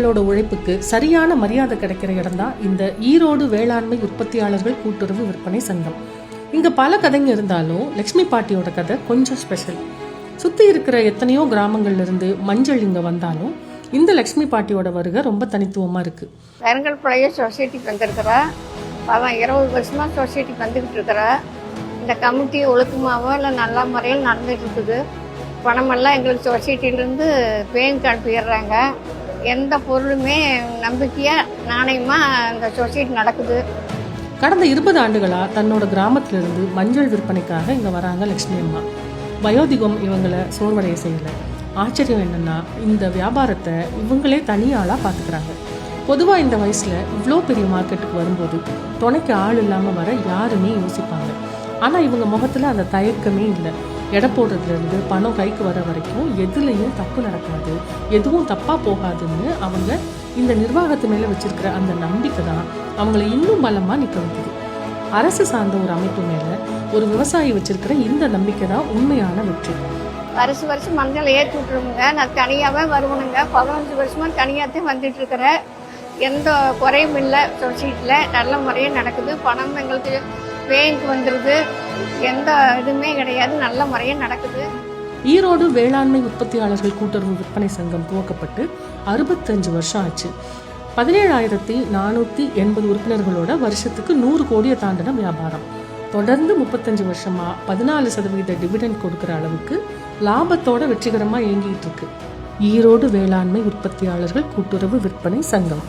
விவசாயிகளோட உழைப்புக்கு சரியான மரியாதை கிடைக்கிற இடம் தான் இந்த ஈரோடு வேளாண்மை உற்பத்தியாளர்கள் கூட்டுறவு விற்பனை சங்கம். இங்க பல கதைங்க இருந்தாலும் லட்சுமி பாட்டியோட கதை கொஞ்சம் ஸ்பெஷல். சுத்தி இருக்கிற எத்தனையோ கிராமங்கள்ல இருந்து மஞ்சள் இங்க வந்தாலும் இந்த லட்சுமி பாட்டியோட வருகை ரொம்ப தனித்துவமா இருக்கு. கருங்கல் பழைய சொசைட்டிக்கு வந்திருக்கிறா, 20 வருஷமா சொசைட்டிக்கு வந்துகிட்டு இருக்கிறா. இந்த கமிட்டி ஒழுக்கமாவோ இல்லை நல்ல முறையில் நடந்துட்டு இருக்குது. பணமெல்லாம் எங்களுக்கு சொசைட்டிலேருந்து பேங்க் அனுப்பிடுறாங்க. எந்த பொருளுமே நம்பிக்கையாக நாணயமாக இந்த சொசைட்டி நடக்குது. கடந்த 20 ஆண்டுகளா தன்னோட கிராமத்திலிருந்து மஞ்சள் விற்பனைக்காக இங்க வராங்க லட்சுமி அம்மா. வயோதிகம் இவங்களை சோர்வடைய செய்யல. ஆச்சரியம் என்னன்னா, இந்த வியாபாரத்தை இவங்களே தனியாளா பாத்துக்கிறாங்க. பொதுவா இந்த வயசுல இவ்வளோ பெரிய மார்க்கெட்டுக்கு வரும்போது துணைக்கு ஆள் இல்லாம வர யாருமே யோசிப்பாங்க. ஆனா இவங்க முகத்துல அந்த தயக்கமே இல்லை. எடை போடுறதுல இருந்து பணம் கைக்கு வர வரைக்கும் எதுலையும் தப்பு நடக்காது, எதுவும் தப்பா போகாதுன்னு அவங்க இந்த நிர்வாகத்து மேல வச்சிருக்கிற அந்த நம்பிக்கை தான் அவங்களை இன்னும் பலமா நிக்க வைக்குது. அரசு சார்ந்த ஒரு அமைப்பு மேல ஒரு விவசாயி வச்சிருக்கிற இந்த நம்பிக்கை தான் உண்மையான வெற்றி. வருஷம் மஞ்சள் ஏற்றி விட்டுருவோங்க. நான் தனியாகவே வருவனுங்க. 15 வருஷமா தனியாகத்தான் வந்துட்டு இருக்கிறேன். எந்த குறையும் இல்லை. சொசைட்டியில் நல்ல முறையாக நடக்குது. பணம் எங்களுக்கு பேங்க் வந்துடுது. எந்த இதுவுமே கிடையாது. நல்ல முறையாக நடக்குது. ஈரோடு வேளாண்மை உற்பத்தியாளர்கள் கூட்டுறவு விற்பனை சங்கம் துவக்கப்பட்டு 65 வருஷம் ஆச்சு. 17,480 உறுப்பினர்களோட வருஷத்துக்கு 100 கோடியை தாண்டின வியாபாரம். தொடர்ந்து 35 வருஷமா 14% டிவிடெண்ட் கொடுக்கிற அளவுக்கு லாபத்தோட வெற்றிகரமா இயங்கிட்டு இருக்கு ஈரோடு வேளாண்மை உற்பத்தியாளர்கள் கூட்டுறவு விற்பனை சங்கம்.